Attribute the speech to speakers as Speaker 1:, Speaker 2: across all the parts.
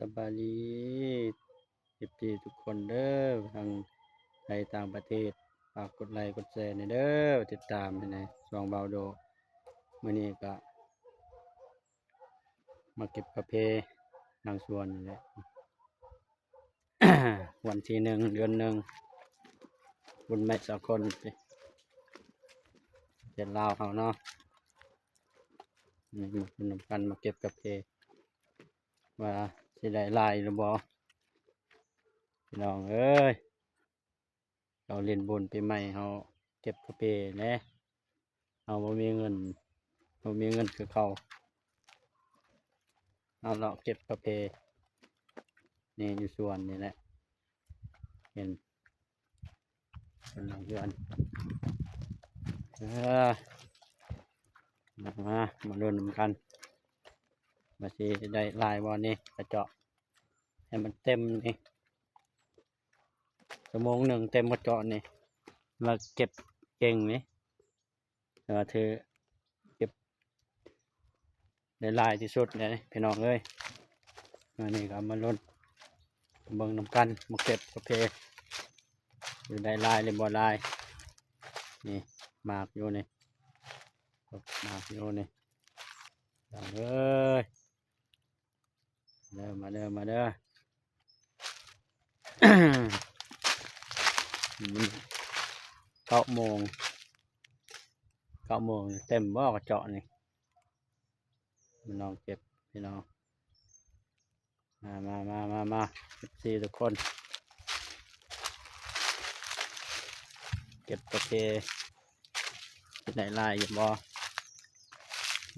Speaker 1: สบายดี14ทุกคนเด้อทางไทยต่างประเทศฝากกดไลค์กดแชร์ในเด้อติดตามให้ในช่องเบาโดมื้อนี้ก็มาเก็บกาแฟบางส่วนนี่แหละ วันที่1เดือน1บุญแม่สากลเจ็ดลาวเฮาเนาะนี่มาเป็นกันมาเก็บกาแฟว่าสิได้หลายหรือบ่พี่น้องเอ้ยเราเล่นบุญปีใหม่เฮาเก็บกาแฟแหน่เฮาบ่มีเงินคือเขาเอาเราเก็บกาแฟนี่อยู่ส่วนนี่แหละเห็นเป็นหลังเรือนเออมาดูนำกันมาสิได้ลายบอลนี่กระเจาะให้มันเต็มนี่1 ชั่วโมงเต็มกระเจาะนี่มาเก็บเก่งนี่เธอเก็บได้ลายที่สุดเลยพี่น้องเอ้ยนี่ก็มาลุ้นเบิ่งนำกันมาเก็บกาแฟอยู่ได้ลายหรือบ่ลายนี่หมากอยู่นี่หมากอยู่นี่เอ้ยมาเด้อ 9 โมงเต็มบ่กระเจาะนี่มันลองเก็บพี่น้องมา14ทุกคนเก็บกาแฟที่ไหนลายอยู่บ่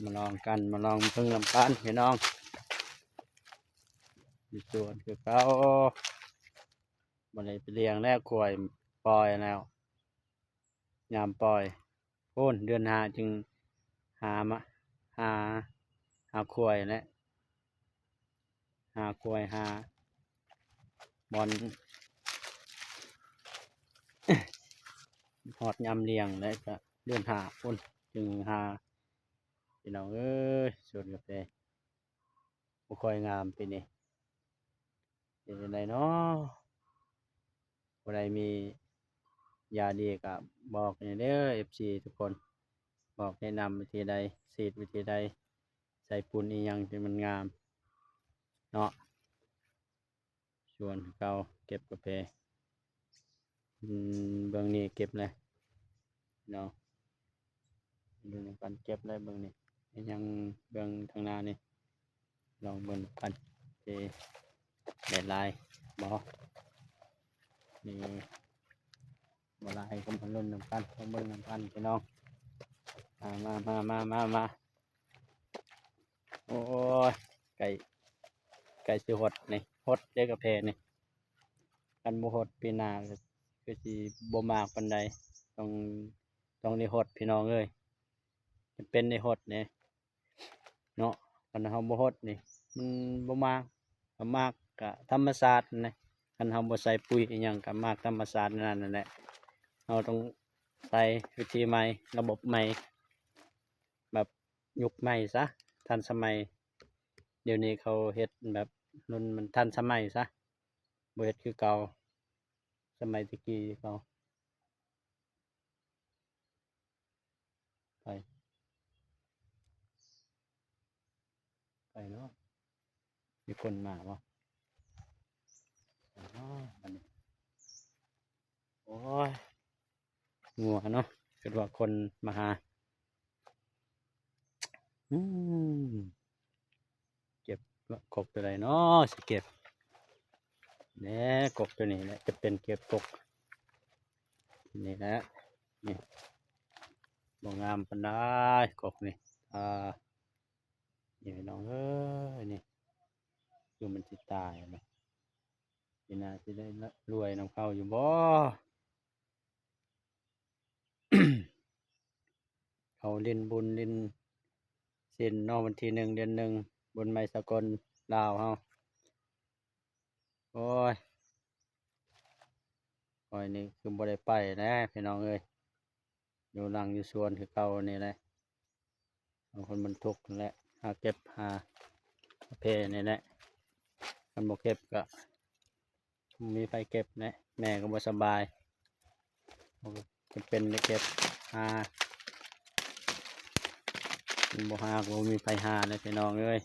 Speaker 1: มาลองกันมาลองพึ่งลำกันพี่น้องอยู่ส่วนคือเขาบ่ได้ไปเลี้ยงแล้วกล้วยปล่อยแล้วยามปล่อยโอนเดือน5จึงหามาหาขวยและหาขวยหาบอล หอดยำเลี้ยงแล้วก็เดือน5พุ่นจึงหาพี่น้องเอ้ยสวนกาแฟบ่ค่อยงามปีนี้เป็นจังไดเนาะบ่ได้มียาดีก็บอกให้เด้อ FC ทุกคนบอกแนะนำวิธีใดฉีดวิธีใดใส่ปุ๋ยอีหยังที่มันงามเนาะส่วนเก่าเก็บกาแฟเบิ่งนี่เก็บเลยเนาะดูนำกันเก็บเลยเบิ่งนี่ยังเบิ่งทางหน้านี่ลองเบิ่งกันสิได้หลายบ่นี่บ่หลายก็มาลุ้นนำกันมาเบิ่งนำกันพี่น้องมาโอ้ยไก่สิหดนี่หดเด้อกาแฟนี่กันบ่หดปีหน้าก็คือสิบ่มากปานใดต้องได้หดพี่น้องเอ้ยจำเป็นได้หดนี่เนาะคันเฮาบ่หดนี่มันบ่มากถ้ามากก็ธรรมชาตินั่นแหละคันเฮาบ่ใส่ปุ๋ยอิหยังก็มากธรรมชาตินั่นแหละเราต้องใส่วิธีใหม่ระบบใหม่แบบยุคใหม่ซะทันสมัยเดี๋ยวนี้เขาเฮ็ดแบบมันทันสมัยซะบ่เฮ็ดคือเก่าสมัยตะกี้เขาไปเนาะมีคนมาบ่อ๋ออันนี้โอ้ยงัวเนาะคิดว่าคนมาหาอืมเก็บกบตัวใดเนาะสิเก็บแหน่กบตัวนี้แหละจะเป็นเก็บกบนี่แหละนี่บ่งามปานใดกบนี่นี่พี่น้องเอ้ยนี่คือมันสิตายเนาะสิน่าสิได้รวยนำเข้าอยู่บ่ เขาเล่นบุญเล่นศีลเนาะวันที่1 เดือน 1บุญใหม่สากลลาวเฮาโอ้ยนี่คือบ่ได้ไปนะพี่น้องเอ้ยอยู่หลังอยู่สวนคือเก่านี่แหละบางคนมันทุกข์นั่นแหละหาเก็บหาเพนี่แหละ คันบ่เก็บก็มีไฟเก็บนะแม่ก็บ่สบายจะเป็นได้เก็บหาบ่หาก็บ่มีไฟหาเลยพี่น้องเอ้ย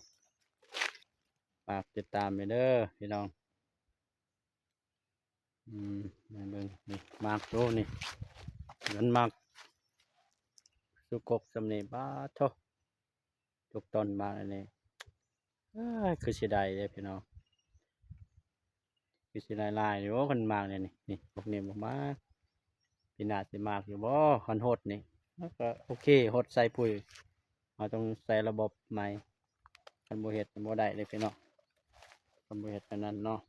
Speaker 1: ฝากติดตามไปเด้อพี่น้องมาเบิ่งนี่มากโตนี่มันมากสุกกสำนีบาดโททุกต้นมาอันนี้คือสิได้เด้อพี่น้องคือสิได้หลายอยู่คันมากเนี่ยนี่พวกนี้บ่มากปีหน้าสิมากอยู่บ่คันโหดนี่แล้วก็โอเคโหดใส่ปุ๋ยเราต้องใส่ระบบใหม่คันบ่เฮ็ดบ่ได้เลยพี่น้องคันบ่เฮ็ดอันนั้นเนาะ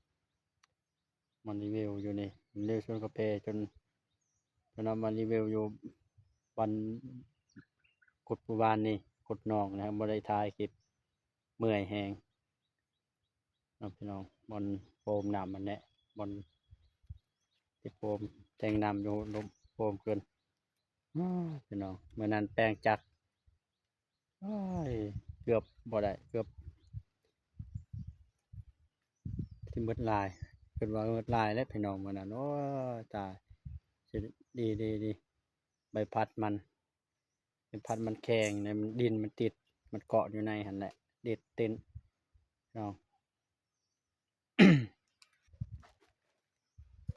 Speaker 1: มันรีวิวอยู่นี่รีวิวชวนกาแฟจนเอามารีวิวอยู่วันกุดหมู่บ้านนี่กุดน้องนะครับบ่ได้ถ่ายคลิปเมื่อยแฮงเนาะพี่น้องบอนโฟมน้ำมันแหละบอนที่โฟมแทงน้ำอยู่ลมโฟมเกินพี่น้องเมื่อนั้นแป้งจักอ้ายเกือบบ่ได้เกือบที่หมดลายเกิดว่าหมดลายแล้วพี่น้องเมื่อนั้นโอ้ยตายสิดีใบพัดมันใบพัดมันแข็งเนี่ยมันดินมันติดมันเกาะอยู่ในหันแหละดิดตินพี่น้อง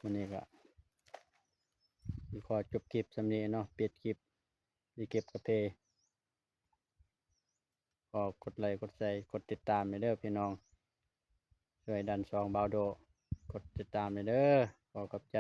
Speaker 1: วันนี้ก็สิขอจบคลิปสำนี้เนาะปิดคลิปสิเก็บกาแฟก็กดไลค์กดแชร์กดติดตามไปเด้อพี่น้องช่วยดันซองบาวโดกดติดตามไปเด้อขอขอบใจ